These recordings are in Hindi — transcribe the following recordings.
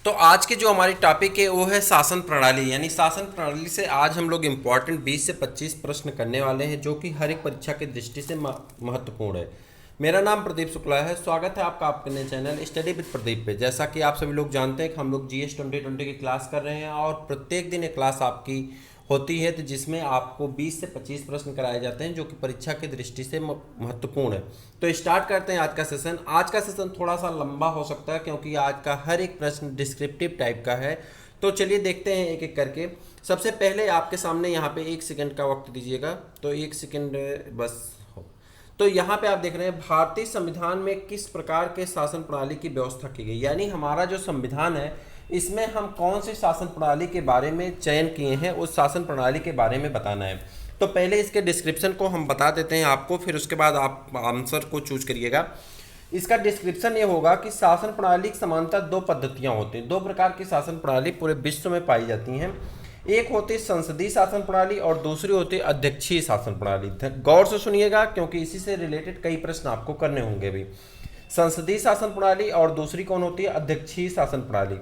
तो आज की जो हमारी टॉपिक है वो है शासन प्रणाली। यानी शासन प्रणाली से आज हम लोग इम्पॉर्टेंट 20 से 25 प्रश्न करने वाले हैं जो कि हर एक परीक्षा की दृष्टि से महत्वपूर्ण है। मेरा नाम प्रदीप शुक्ला है। स्वागत है आपका आपके नए चैनल स्टडी विद प्रदीप पे। जैसा कि आप सभी लोग जानते हैं कि हम लोग GS 2020 की क्लास कर रहे हैं और प्रत्येक दिन ये क्लास आपकी होती है तो जिसमें आपको 20 से 25 प्रश्न कराए जाते हैं जो कि परीक्षा की दृष्टि से महत्वपूर्ण है। तो स्टार्ट करते हैं आज का सेशन। आज का सेशन थोड़ा सा लंबा हो सकता है क्योंकि आज का हर एक प्रश्न डिस्क्रिप्टिव टाइप का है। तो चलिए देखते हैं एक एक करके। सबसे पहले आपके सामने यहाँ पे 1 सेकंड का वक्त दीजिएगा, तो 1 सेकंड बस हो। तो यहाँ पे आप देख रहे हैं भारतीय संविधान में किस प्रकार के शासन प्रणाली की व्यवस्था की गई। यानी हमारा जो संविधान है इसमें हम कौन सी शासन प्रणाली के बारे में चयन किए हैं, उस शासन प्रणाली के बारे में बताना है। तो पहले इसके डिस्क्रिप्शन को हम बता देते हैं आपको, फिर उसके बाद आप आंसर को चूज करिएगा। इसका डिस्क्रिप्शन ये होगा कि शासन प्रणाली की समानता 2 पद्धतियां होती हैं। 2 प्रकार की शासन प्रणाली पूरे विश्व में पाई जाती हैं। एक होती है संसदीय शासन प्रणाली और दूसरी होती है अध्यक्षीय शासन प्रणाली। गौर से सुनिएगा क्योंकि इसी से रिलेटेड कई प्रश्न आपको करने होंगे भी। संसदीय शासन प्रणाली और दूसरी कौन होती है, अध्यक्षीय शासन प्रणाली।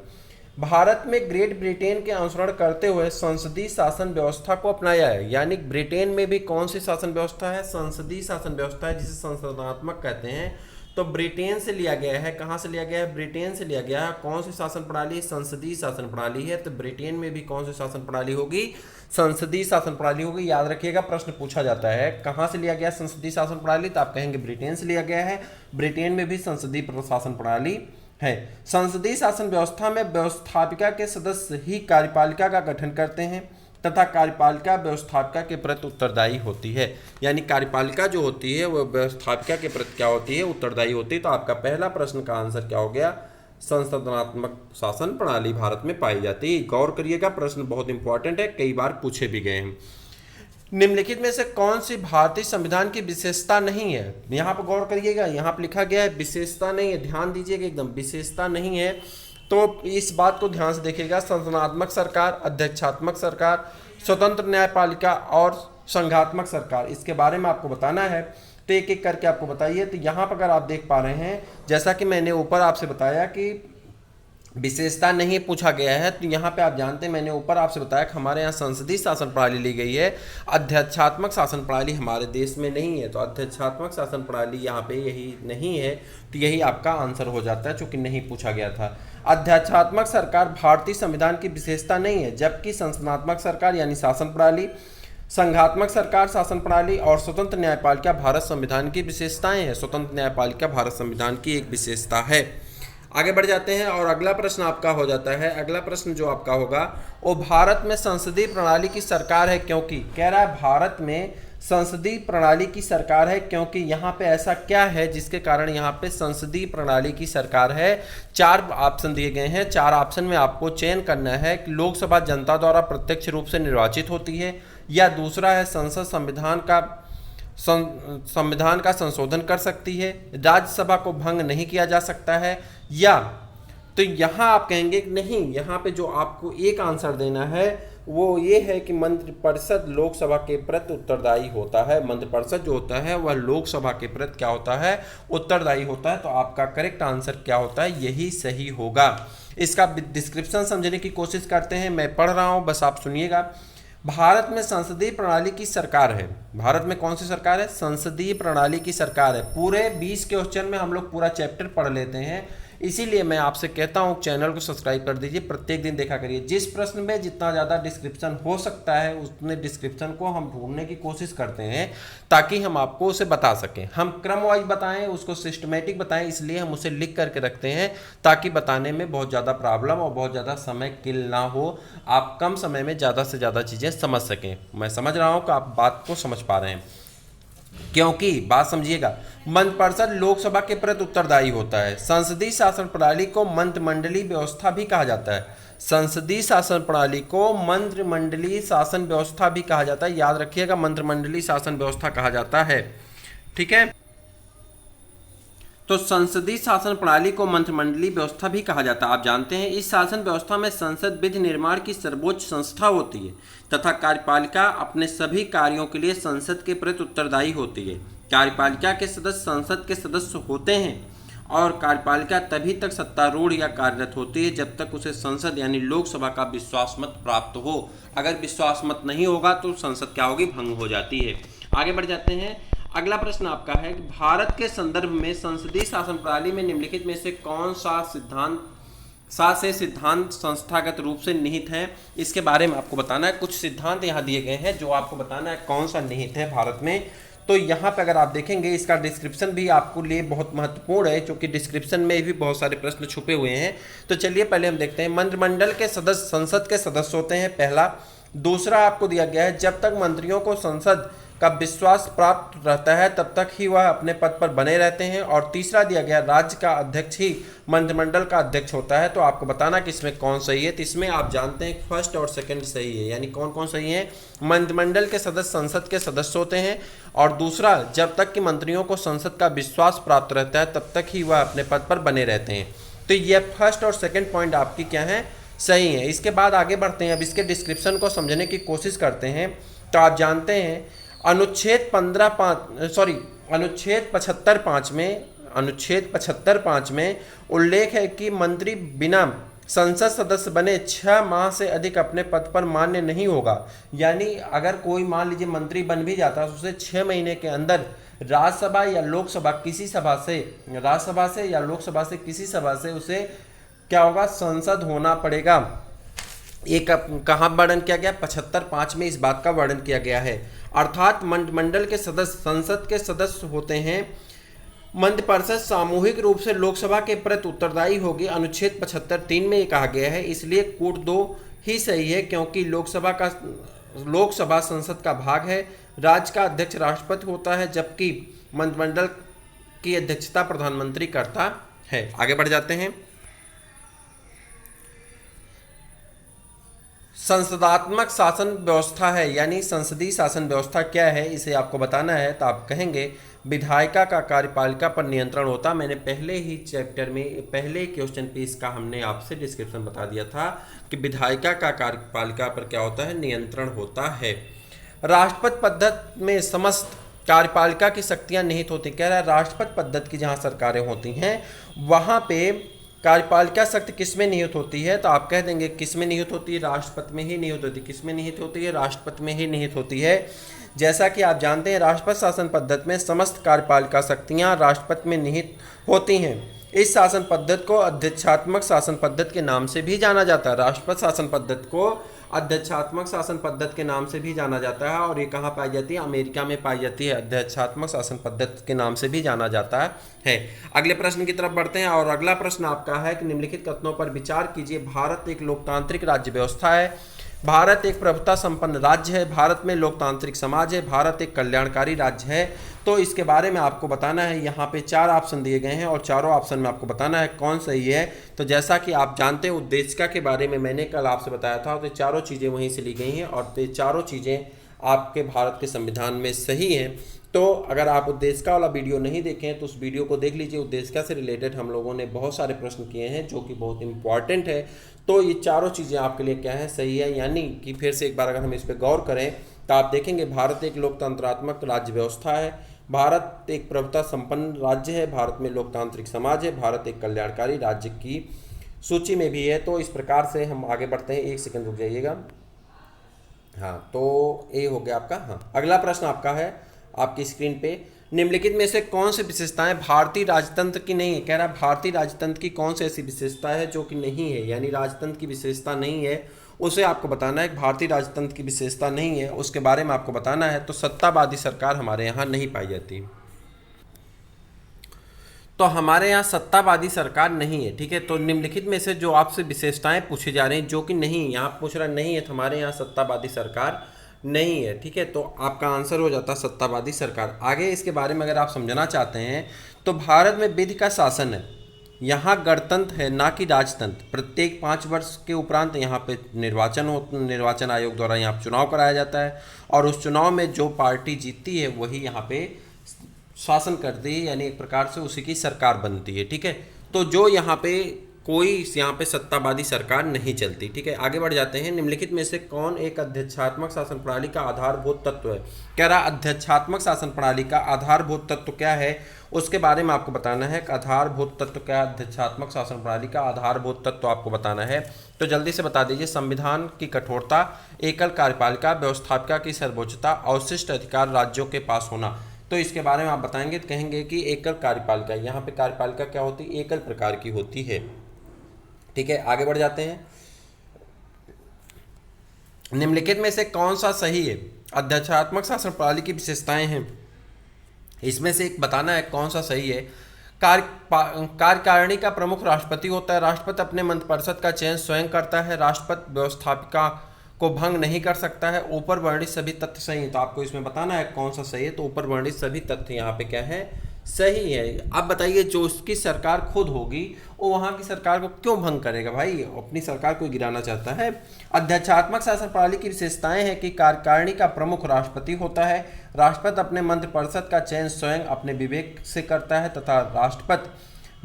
भारत में ग्रेट ब्रिटेन के अनुसरण करते हुए संसदीय शासन व्यवस्था को अपनाया है। यानी ब्रिटेन में भी कौन सी शासन व्यवस्था है, संसदीय शासन व्यवस्था है, जिसे संशोधनात्मक कहते हैं। तो ब्रिटेन से लिया गया है। कहाँ से लिया गया है, ब्रिटेन से लिया गया है। कौन सी शासन प्रणाली, संसदीय शासन प्रणाली है। तो ब्रिटेन में भी कौन सी शासन प्रणाली होगी, संसदीय शासन प्रणाली होगी। याद रखिएगा प्रश्न पूछा जाता है कहाँ से लिया गया संसदीय शासन प्रणाली, तो आप कहेंगे ब्रिटेन से लिया गया है। ब्रिटेन में भी संसदीय शासन प्रणाली है। संसदीय शासन व्यवस्था में व्यवस्थापिका के सदस्य ही कार्यपालिका का गठन करते हैं तथा कार्यपालिका व्यवस्थापिका के प्रति उत्तरदायी होती है। यानी कार्यपालिका जो होती है वह व्यवस्थापिका के प्रति क्या होती है, उत्तरदायी होती है। तो आपका पहला प्रश्न का आंसर क्या हो गया, संसदनात्मक शासन प्रणाली भारत में पाई जाती है। गौर करिएगा प्रश्न बहुत इंपॉर्टेंट है, कई बार पूछे भी गए हैं। निम्नलिखित में से कौन सी भारतीय संविधान की विशेषता नहीं है। यहाँ पर गौर करिएगा, यहाँ पर लिखा गया है विशेषता नहीं है। ध्यान दीजिएगा एकदम, विशेषता नहीं है। तो इस बात को ध्यान से देखिएगा। संसदनात्मक सरकार, अध्यक्षात्मक सरकार, स्वतंत्र न्यायपालिका और संघात्मक सरकार, इसके बारे में आपको बताना है। तो एक एक करके आपको बताइए। तो यहाँ पर अगर आप देख पा रहे हैं, जैसा कि मैंने ऊपर आपसे बताया कि विशेषता नहीं पूछा गया है, तो यहाँ पे आप जानते हैं मैंने ऊपर आपसे बताया कि हमारे यहाँ संसदीय शासन प्रणाली ली गई है, अध्यक्षात्मक शासन प्रणाली हमारे देश में नहीं है। तो अध्यक्षात्मक शासन प्रणाली यहाँ पे यही नहीं है, तो यही आपका आंसर हो जाता है चूँकि नहीं पूछा गया था। अध्यक्षात्मक सरकार भारतीय संविधान की विशेषता नहीं है, जबकि संसदनात्मक सरकार यानी शासन प्रणाली, संघात्मक सरकार शासन प्रणाली और स्वतंत्र न्यायपालिका भारत संविधान की विशेषताएं हैं। स्वतंत्र न्यायपालिका भारत संविधान की एक विशेषता है। आगे बढ़ जाते हैं और अगला प्रश्न आपका हो जाता है। अगला प्रश्न जो आपका होगा वो भारत में संसदीय प्रणाली की सरकार है क्योंकि, कह रहा है भारत में संसदीय प्रणाली की सरकार है क्योंकि यहाँ पे ऐसा क्या है जिसके कारण यहाँ पे संसदीय प्रणाली की सरकार है। 4 ऑप्शन दिए गए हैं। 4 ऑप्शन में आपको चयन करना है कि लोकसभा जनता द्वारा प्रत्यक्ष रूप से निर्वाचित होती है, या दूसरा है संसद संविधान का संशोधन कर सकती है, राज्यसभा को भंग नहीं किया जा सकता है, या तो यहाँ आप कहेंगे कि नहीं, यहाँ पे जो आपको एक आंसर देना है वो ये है कि मंत्रिपरिषद लोकसभा के प्रति उत्तरदायी होता है। मंत्रिपरिषद जो होता है वह लोकसभा के प्रति क्या होता है, उत्तरदायी होता है। तो आपका करेक्ट आंसर क्या होता है, यही सही होगा। इसका डिस्क्रिप्शन समझने की कोशिश करते हैं, मैं पढ़ रहा हूँ, बस आप सुनिएगा। भारत में संसदीय प्रणाली की सरकार है। भारत में कौन सी सरकार है, संसदीय प्रणाली की सरकार है। पूरे 20 क्वेश्चन में हम लोग पूरा चैप्टर पढ़ लेते हैं, इसीलिए मैं आपसे कहता हूं चैनल को सब्सक्राइब कर दीजिए, प्रत्येक दिन देखा करिए। जिस प्रश्न में जितना ज़्यादा डिस्क्रिप्शन हो सकता है उतने डिस्क्रिप्शन को हम ढूंढने की कोशिश करते हैं ताकि हम आपको उसे बता सकें। हम क्रम वाइज बताएं, उसको सिस्टमेटिक बताएं, इसलिए हम उसे लिख करके रखते हैं ताकि बताने में बहुत ज़्यादा प्रॉब्लम और बहुत ज़्यादा समय किल ना हो, आप कम समय में ज़्यादा से ज़्यादा चीज़ें समझ सकें। मैं समझ रहा हूँ कि आप बात को समझ पा रहे हैं, क्योंकि बात समझिएगा, मंत्रिपरिषद लोकसभा के प्रति उत्तरदायी होता है। संसदीय शासन प्रणाली को मंत्रिमंडलीय व्यवस्था भी कहा जाता है। संसदीय शासन प्रणाली को मंत्रिमंडलीय शासन व्यवस्था भी कहा जाता है। याद रखिएगा, मंत्रिमंडलीय शासन व्यवस्था कहा जाता है, ठीक है। तो संसदीय शासन प्रणाली को मंत्रिमंडलीय व्यवस्था भी कहा जाता है। आप जानते हैं इस शासन व्यवस्था में संसद विधि निर्माण की सर्वोच्च संस्था होती है तथा कार्यपालिका अपने सभी कार्यों के लिए संसद के प्रति उत्तरदायी होती है। कार्यपालिका के सदस्य संसद के सदस्य होते हैं और कार्यपालिका तभी तक सत्तारूढ़ या कार्यरत होती है जब तक उसे संसद यानी लोकसभा का विश्वास मत प्राप्त हो। अगर विश्वास मत नहीं होगा तो संसद क्या होगी, भंग हो जाती है। आगे बढ़ जाते हैं। अगला प्रश्न आपका है कि भारत के संदर्भ में संसदीय शासन प्रणाली में निम्नलिखित में से कौन सा सिद्धांत संस्थागत रूप से निहित हैं, इसके बारे में आपको बताना है। कुछ सिद्धांत यहाँ दिए गए हैं जो आपको बताना है कौन सा निहित है भारत में। तो यहाँ पे अगर आप देखेंगे इसका डिस्क्रिप्शन भी आपको लिए बहुत महत्वपूर्ण है, क्योंकि डिस्क्रिप्शन में भी बहुत सारे प्रश्न छुपे हुए हैं। तो चलिए पहले हम देखते हैं। मंत्रिमंडल के सदस्य संसद के सदस्य होते हैं, पहला। दूसरा आपको दिया गया है जब तक मंत्रियों को संसद का विश्वास प्राप्त रहता है तब तक ही वह अपने पद पर बने रहते हैं। और तीसरा दिया गया राज्य का अध्यक्ष ही मंत्रिमंडल का अध्यक्ष होता है। तो आपको बताना कि इसमें कौन सही है। तो इसमें आप जानते हैं फर्स्ट और सेकंड सही है, यानी कौन कौन सही है। मंत्रिमंडल के सदस्य संसद के सदस्य होते हैं, और दूसरा जब तक कि मंत्रियों को संसद का विश्वास प्राप्त रहता है तब तक ही वह अपने पद पर बने रहते हैं। तो यह फर्स्ट और सेकेंड पॉइंट आपकी क्या है, सही है। इसके बाद आगे बढ़ते हैं, अब इसके डिस्क्रिप्शन को समझने की कोशिश करते हैं। तो आप जानते हैं अनुच्छेद 75(5) में उल्लेख है कि मंत्री बिना संसद सदस्य बने 6 माह से अधिक अपने पद पर मान्य नहीं होगा। यानी अगर कोई मान लीजिए मंत्री बन भी जाता है तो उसे 6 महीने के अंदर राज्यसभा या लोकसभा किसी सभा से, राज्यसभा से या लोकसभा से किसी सभा से उसे क्या होगा, संसद होना पड़ेगा। एक कहाँ वर्णन किया गया, 75(5) में इस बात का वर्णन किया गया है। अर्थात मंत्रिमंडल के सदस्य संसद के सदस्य होते हैं। मंत्रिपरिषद सामूहिक रूप से लोकसभा के प्रति उत्तरदायी होगी, अनुच्छेद 75(3) में ये कहा गया है। इसलिए कूट 2 ही सही है, क्योंकि लोकसभा संसद का भाग है। राज्य का अध्यक्ष राष्ट्रपति होता है, जबकि मंत्रिमंडल की अध्यक्षता प्रधानमंत्री करता है। आगे बढ़ जाते हैं। संसदात्मक शासन व्यवस्था है, यानी संसदीय शासन व्यवस्था क्या है, इसे आपको बताना है। तो आप कहेंगे विधायिका का कार्यपालिका पर नियंत्रण होता। मैंने पहले ही चैप्टर में पहले क्वेश्चन पे इसका हमने आपसे डिस्क्रिप्शन बता दिया था कि विधायिका का कार्यपालिका पर क्या होता है, नियंत्रण होता है। राष्ट्रपति पद्धति में समस्त कार्यपालिका की शक्तियां निहित होती। कह रहा है राष्ट्रपति पद्धति की जहां सरकारें होती हैं वहां पे कार्यपालिका शक्ति किसमें निहित होती है। तो आप कह देंगे किसमें निहित होती है, राष्ट्रपति में ही निहित होती है। किसमें निहित होती है, राष्ट्रपति में ही निहित होती है। जैसा कि आप जानते हैं राष्ट्रपति शासन पद्धति में समस्त कार्यपालिका शक्तियां राष्ट्रपति में निहित होती हैं। इस शासन पद्धति को अध्यक्षात्मक शासन पद्धति के नाम से भी जाना जाता है। राष्ट्रपति शासन पद्धति को अध्यक्षात्मक शासन पद्धति के नाम से भी जाना जाता है, और ये कहाँ पाई जाती है, अमेरिका में पाई जाती है। अध्यक्षात्मक शासन पद्धति के नाम से भी जाना जाता है। अगले प्रश्न की तरफ बढ़ते हैं, और अगला प्रश्न आपका है कि निम्नलिखित कथनों पर विचार कीजिए। भारत एक लोकतांत्रिक राज्य व्यवस्था है, भारत एक प्रभुता संपन्न राज्य है, भारत में लोकतांत्रिक समाज है, भारत एक कल्याणकारी राज्य है। तो इसके बारे में आपको बताना है। यहाँ पे 4 ऑप्शन दिए गए हैं और चारों ऑप्शन में आपको बताना है कौन सही है। तो जैसा कि आप जानते हैं उद्देशिका के बारे में मैंने कल आपसे बताया था, तो चारों चीज़ें वहीं से ली गई हैं और ये चारों चीज़ें आपके भारत के संविधान में सही हैं। तो अगर आप उद्देशिका वाला वीडियो नहीं देखें तो उस वीडियो को देख लीजिए। उद्देशिका से रिलेटेड हम लोगों ने बहुत सारे प्रश्न किए हैं जो कि बहुत इंपॉर्टेंट है। तो ये चारों चीज़ें आपके लिए क्या है, सही है। यानी कि फिर से एक बार अगर हम इस पर गौर करें तो आप देखेंगे भारत एक लोकतंत्रात्मक राज्य व्यवस्था है, भारत एक प्रभुता संपन्न राज्य है, भारत में लोकतांत्रिक समाज है, भारत एक कल्याणकारी राज्य की सूची में भी है। तो इस प्रकार से हम आगे बढ़ते हैं। 1 सेकंड रुक जाइएगा। हाँ, तो ये हो गया आपका। हाँ, अगला प्रश्न आपका है आपकी स्क्रीन पे, निम्नलिखित में से कौन सी विशेषताएं भारतीय राजतंत्र की नहीं है। कह रहा है भारतीय राजतंत्र की कौन सी ऐसी विशेषता है जो कि नहीं है, यानी राजतंत्र की विशेषता नहीं है, उसे आपको बताना है। भारतीय राजतंत्र की विशेषता नहीं है उसके बारे में आपको बताना है। तो सत्तावादी सरकार हमारे यहाँ नहीं पाई जाती। तो हमारे यहाँ सत्तावादी सरकार नहीं है, ठीक है। तो निम्नलिखित में से जो आपसे विशेषताएं पूछी जा रही हैं जो कि नहीं, यहाँ पूछ रहा नहीं है, तो हमारे यहाँ सत्तावादी सरकार नहीं है, ठीक है। तो आपका आंसर हो जाता सत्तावादी सरकार। आगे इसके बारे में अगर आप समझना चाहते हैं तो भारत में विधि का शासन है, यहाँ गणतंत्र है ना कि राजतंत्र। प्रत्येक 5 वर्ष के उपरांत यहाँ पे निर्वाचन आयोग द्वारा यहाँ चुनाव कराया जाता है, और उस चुनाव में जो पार्टी जीतती है वही यहाँ पे शासन करती है, यानी एक प्रकार से उसी की सरकार बनती है, ठीक है। तो जो यहाँ पे कोई यहाँ पे सत्तावादी सरकार नहीं चलती। ठीक है, आगे बढ़ जाते हैं। निम्नलिखित में से कौन एक अध्यक्षात्मक शासन प्रणाली का आधारभूत तत्व है? कह रहा अध्यक्षात्मक शासन प्रणाली का आधारभूत तत्व क्या है, उसके बारे में आपको बताना है। आधारभूत तत्व क्या है? अध्यक्षात्मक शासन प्रणाली का आधारभूत तत्व आपको बताना है, तो जल्दी से बता दीजिए। संविधान की कठोरता, एकल कार्यपालिका, व्यवस्थापिका की सर्वोच्चता, अवशिष्ट अधिकार राज्यों के पास होना। तो इसके बारे में आप बताएंगे तो कहेंगे कि एकल कार्यपालिका। यहाँ पे कार्यपालिका क्या होती है? एकल प्रकार की होती है। ठीक है, आगे बढ़ जाते हैं। निम्नलिखित में से कौन सा सही है? अध्यक्षात्मक शासन प्रणाली की विशेषताएं हैं, इसमें से एक बताना है कौन सा सही है। कार्यकारिणी का प्रमुख राष्ट्रपति होता है। राष्ट्रपति अपने मंत्रिपरिषद का चयन स्वयं करता है। राष्ट्रपति व्यवस्थापिका को भंग नहीं कर सकता है। ऊपर वर्णित सभी तथ्य सही हैं, तो आपको इसमें बताना है कौन सा सही है। तो ऊपर वर्णित सभी तथ्य यहाँ पे क्या है? सही है। अब बताइए, जो उसकी सरकार खुद होगी वो वहाँ की सरकार को क्यों भंग करेगा? भाई अपनी सरकार को गिराना चाहता है। अध्यक्षात्मक शासन प्रणाली की विशेषताएं हैं कि कार्यकारिणी का प्रमुख राष्ट्रपति होता है। राष्ट्रपति अपने मंत्रिपरिषद का चयन स्वयं अपने विवेक से करता है तथा राष्ट्रपति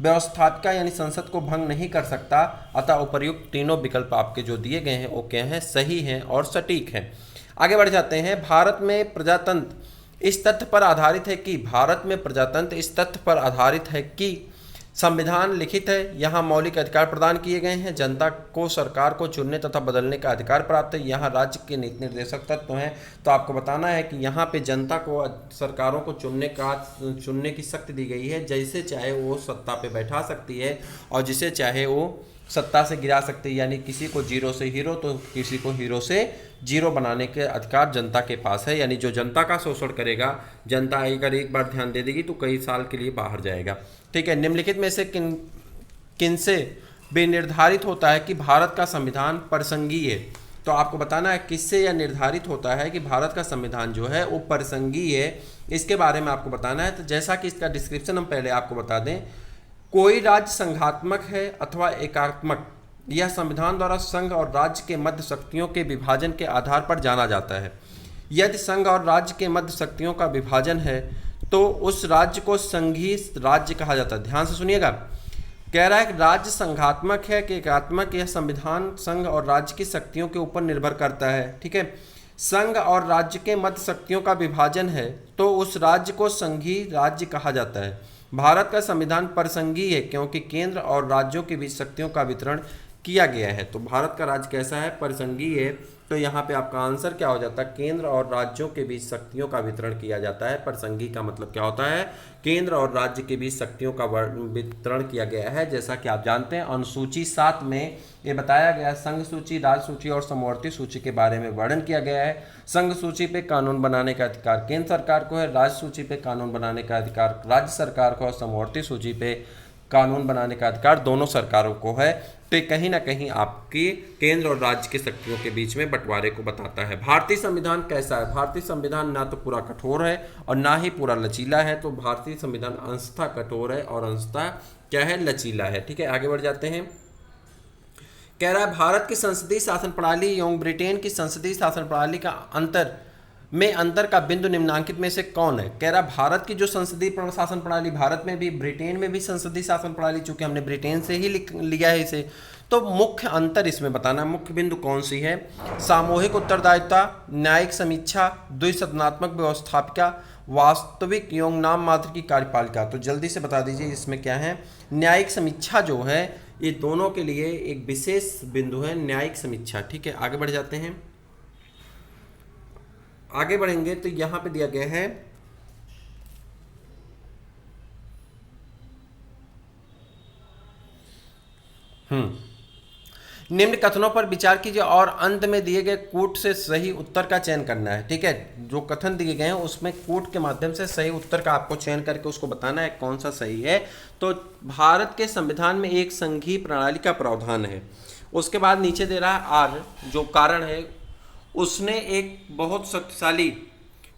व्यवस्थापिका यानी संसद को भंग नहीं कर सकता। अतः उपर्युक्त तीनों विकल्प आपके जो दिए गए हैं वो क्या हैं? सही हैं और सटीक हैं। आगे बढ़ जाते हैं। भारत में प्रजातंत्र इस तथ्य पर आधारित है कि संविधान लिखित है। यहाँ मौलिक अधिकार प्रदान किए गए हैं। जनता को सरकार को चुनने तथा बदलने का अधिकार प्राप्त है। यहाँ राज्य के नीति निर्देशक तत्व हैं, तो आपको बताना है कि यहाँ पे जनता को सरकारों को चुनने की शक्ति दी गई है। जैसे चाहे वो सत्ता पे बैठा सकती है और जिसे चाहे वो सत्ता से गिरा सकती है। यानी किसी को जीरो से हीरो तो किसी को हीरो से जीरो बनाने के अधिकार जनता के पास है। यानी जो जनता का शोषण करेगा, जनता अगर एक बार ध्यान दे देगी तो कई साल के लिए बाहर जाएगा। ठीक है, निम्नलिखित में से किनसे भी निर्धारित होता है कि भारत का संविधान परसंघीय है? तो आपको बताना है किससे यह निर्धारित होता है कि भारत का संविधान जो है वो परसंघीय है। इसके बारे में आपको बताना है। तो जैसा कि इसका डिस्क्रिप्शन हम पहले आपको बता दें, कोई राज्य संघात्मक है अथवा एकात्मक, यह संविधान द्वारा संघ और राज्य के मध्य शक्तियों के विभाजन के आधार पर जाना जाता है। यदि संघ और राज्य के मध्य शक्तियों का विभाजन है तो उस राज्य को संघीय राज्य कहा जाता है। ध्यान से सुनिएगा, कह रहा है कि राज्य संघात्मक है कि एकात्मक, यह संविधान संघ और राज्य की शक्तियों के ऊपर निर्भर करता है। ठीक है, संघ और राज्य के मध्य शक्तियों का विभाजन है तो उस राज्य को संघीय राज्य कहा जाता है। भारत का संविधान परसंघीय है क्योंकि केंद्र और राज्यों के बीच शक्तियों का वितरण किया गया है। तो भारत का राज्य कैसा है? परसंघीय है। तो यहाँ पे आपका आंसर क्या हो जाता है? केंद्र और राज्यों के बीच शक्तियों का वितरण किया जाता है। परसंघीय का मतलब क्या होता है? केंद्र और राज्य के बीच शक्तियों का वितरण किया गया है। जैसा कि आप जानते हैं अनुसूची 7 में ये बताया गया, संघ सूची, राज्य सूची और समवर्ती सूची के बारे में वर्णन किया गया है। संघ सूची पे कानून बनाने का अधिकार केंद्र सरकार को है, राज्य सूची पे कानून बनाने का अधिकार राज्य सरकार को और समवर्ती सूची पे कानून बनाने का अधिकार दोनों सरकारों को है। तो कहीं ना कहीं आपकी केंद्र और राज्य की शक्तियों के बीच में बंटवारे को बताता है। भारतीय संविधान कैसा है? भारतीय संविधान ना तो पूरा कठोर है और ना ही पूरा लचीला है। तो भारतीय संविधान अंशतः कठोर है और अंशतः क्या है? लचीला है। ठीक है, आगे बढ़ जाते हैं। कह रहा है भारत की संसदीय शासन प्रणाली एवं ब्रिटेन की संसदीय शासन प्रणाली का अंतर का बिंदु निम्नांकित में से कौन है? कह रहा भारत की जो संसदीय शासन प्रणाली, भारत में भी ब्रिटेन में भी संसदीय शासन प्रणाली, चूंकि हमने ब्रिटेन से ही लिया है इसे, तो मुख्य अंतर इसमें बताना, मुख्य बिंदु कौन सी है? सामूहिक उत्तरदायित्व, न्यायिक समीक्षा, द्विसदनात्मक व्यवस्थापिका, वास्तविक एवं नाम मात्र की कार्यपालिका। तो जल्दी से बता दीजिए इसमें क्या है? न्यायिक समीक्षा जो है ये दोनों के लिए एक विशेष बिंदु है, न्यायिक समीक्षा। ठीक है, आगे बढ़ जाते हैं। आगे बढ़ेंगे तो यहां पे दिया गया है निम्न कथनों पर विचार कीजिए और अंत में दिए गए कूट से सही उत्तर का चयन करना है। ठीक है, जो कथन दिए गए हैं उसमें कूट के माध्यम से सही उत्तर का आपको चयन करके उसको बताना है कौन सा सही है। तो भारत के संविधान में एक संघीय प्रणाली का प्रावधान है। उसके बाद नीचे दे रहा है आर, जो कारण है, उसने एक बहुत शक्तिशाली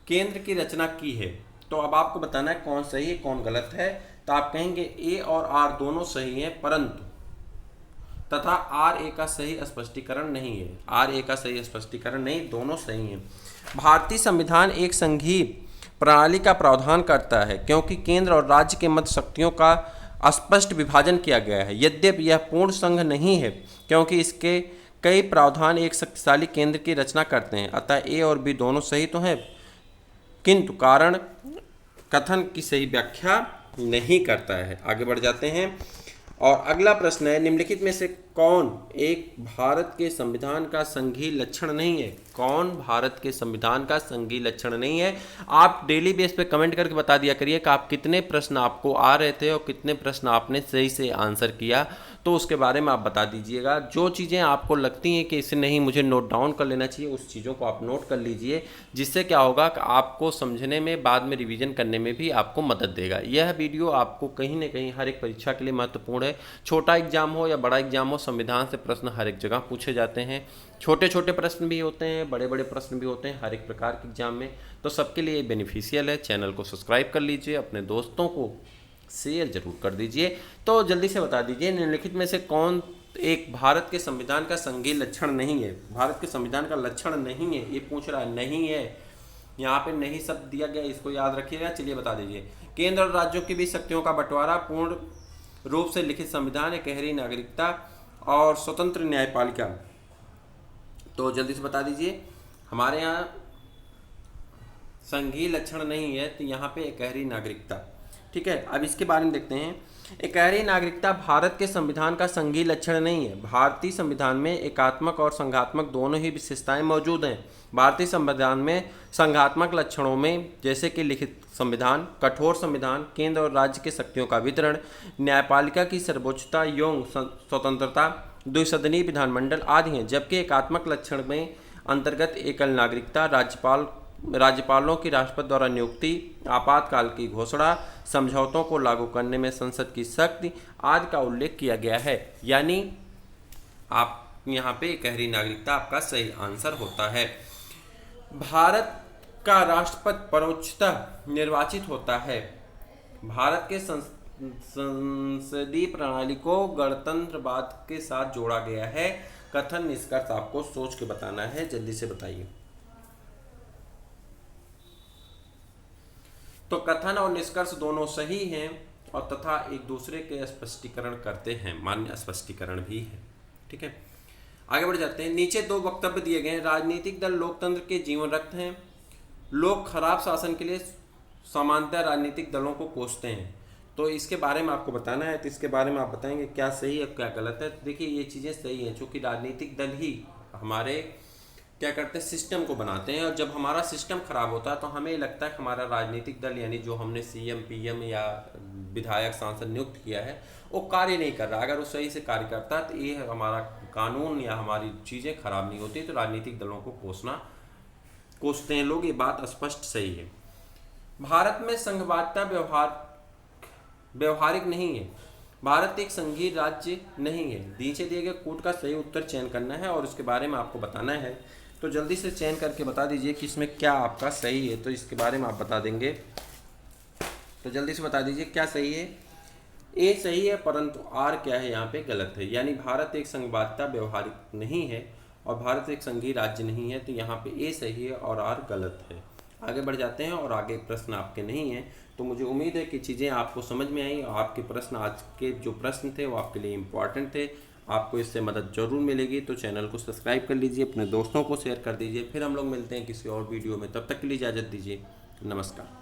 केंद्र की रचना की है। तो अब आपको बताना है कौन सही है कौन गलत है। तो आप कहेंगे ए और आर दोनों सही हैं, परंतु तथा आर ए का सही स्पष्टीकरण नहीं है। आर ए का सही स्पष्टीकरण नहीं, दोनों सही हैं। भारतीय संविधान एक संघीय प्रणाली का प्रावधान करता है क्योंकि केंद्र और राज्य के मध्य शक्तियों का स्पष्ट विभाजन किया गया है। यद्यपि यह पूर्ण संघ नहीं है क्योंकि इसके कई प्रावधान एक शक्तिशाली केंद्र की रचना करते हैं, अतः ए और बी दोनों सही तो हैं, किंतु कारण कथन की सही व्याख्या नहीं करता है। आगे बढ़ जाते हैं और अगला प्रश्न है, निम्नलिखित में से कौन एक भारत के संविधान का संघीय लक्षण नहीं है? कौन भारत के संविधान का संघीय लक्षण नहीं है? आप डेली बेस पे कमेंट करके बता दिया करिए कि आप कितने प्रश्न आपको आ रहे थे और कितने प्रश्न आपने सही से आंसर किया, तो उसके बारे में आप बता दीजिएगा। जो चीज़ें आपको लगती हैं कि इसे नहीं मुझे नोट डाउन कर लेना चाहिए, उस चीज़ों को आप नोट कर लीजिए, जिससे क्या होगा कि आपको समझने में, बाद में रिवीजन करने में भी आपको मदद देगा। यह वीडियो आपको कहीं ना कहीं हर एक परीक्षा के लिए महत्वपूर्ण है। छोटा एग्जाम हो या बड़ा एग्जाम हो, संविधान से प्रश्न हर एक जगह पूछे जाते हैं। छोटे छोटे प्रश्न भी होते हैं, बड़े बड़े प्रश्न भी होते हैं हर एक प्रकार के एग्जाम में, तो सबके लिए बेनिफिशियल है। चैनल को सब्सक्राइब कर लीजिए, अपने दोस्तों को शेयर जरूर कर दीजिए। तो जल्दी से बता दीजिए, निम्नलिखित में से कौन एक भारत के संविधान का संघीय लक्षण नहीं है? भारत के संविधान का लक्षण नहीं है, ये पूछ रहा है, नहीं है। यहाँ पे नहीं शब्द दिया गया, इसको याद रखिएगा। चलिए बता दीजिए, केंद्र और राज्यों की भी शक्तियों का बंटवारा, पूर्ण रूप से लिखित संविधान, गहरी नागरिकता और स्वतंत्र न्यायपालिका। तो जल्दी से बता दीजिए, हमारे यहाँ संघीय लक्षण नहीं है, तो यहाँ पे गहरी नागरिकता। ठीक है, अब इसके बारे में देखते हैं। एकहरी नागरिकता भारत के संविधान का संघीय लक्षण नहीं है। भारतीय संविधान में एकात्मक और संघात्मक दोनों ही विशेषताएं मौजूद हैं। भारतीय संविधान में संघात्मक लक्षणों में जैसे कि लिखित संविधान, कठोर संविधान, केंद्र और राज्य के शक्तियों का वितरण, न्यायपालिका की सर्वोच्चता एवं स्वतंत्रता, द्विसदनीय विधानमंडल आदि हैं। जबकि एकात्मक लक्षण में अंतर्गत एकल नागरिकता, राज्यपालों की राष्ट्रपति द्वारा नियुक्ति, आपातकाल की घोषणा, समझौतों को लागू करने में संसद की शक्ति आदि का उल्लेख किया गया है। यानी आप यहाँ पे गहरी नागरिकता आपका सही आंसर होता है। भारत का राष्ट्रपति परोक्षतः निर्वाचित होता है। भारत के संसदीय प्रणाली को गणतंत्रवाद के साथ जोड़ा गया है। कथन निष्कर्ष आपको सोच के बताना है, जल्दी से बताइए। तो कथन और निष्कर्ष दोनों सही हैं और तथा एक दूसरे के स्पष्टीकरण करते हैं, मान्य स्पष्टीकरण भी है। ठीक है, आगे बढ़ जाते हैं। नीचे दो वक्तव्य दिए गए हैं। राजनीतिक दल लोकतंत्र के जीवन रक्त हैं। लोग खराब शासन के लिए सामान्यतः राजनीतिक दलों को कोसते हैं। तो इसके बारे में आपको बताना है, तो इसके बारे में आप बताएंगे क्या सही है क्या गलत है। तो देखिए, ये चीज़ें सही हैं, चूँकि राजनीतिक दल ही हमारे क्या करते हैं, सिस्टम को बनाते हैं। और जब हमारा सिस्टम खराब होता है तो हमें लगता है कि हमारा राजनीतिक दल, यानी जो हमने सीएम, पीएम या विधायक, सांसद नियुक्त किया है, वो कार्य नहीं कर रहा। अगर वो सही से कार्य करता है तो ये हमारा कानून या हमारी चीज़ें खराब नहीं होती। तो राजनीतिक दलों को कोसते हैं लोग, ये बात स्पष्ट सही है। भारत में संघवादिता व्यवहारिक नहीं है। भारत एक संघीय राज्य नहीं है। नीचे दिए गए कूट का सही उत्तर चयन करना है और उसके बारे में आपको बताना है। तो जल्दी से चयन करके बता दीजिए कि इसमें क्या आपका सही है। तो इसके बारे में आप बता देंगे, तो जल्दी से बता दीजिए क्या सही है। ए सही है, परंतु आर क्या है, यहाँ पे गलत है। यानी भारत एक संघवादिता व्यवहारिक नहीं है और भारत एक संघीय राज्य नहीं है। तो यहाँ पे ए सही है और आर गलत है। आगे बढ़ जाते हैं और आगे प्रश्न आपके नहीं हैं। तो मुझे उम्मीद है कि चीज़ें आपको समझ में आई और आपके प्रश्न, आज के जो प्रश्न थे वो आपके लिए इम्पॉर्टेंट थे। आपको इससे मदद जरूर मिलेगी। तो चैनल को सब्सक्राइब कर लीजिए, अपने दोस्तों को शेयर कर दीजिए। फिर हम लोग मिलते हैं किसी और वीडियो में, तब तक के लिए इजाज़त दीजिए। नमस्कार।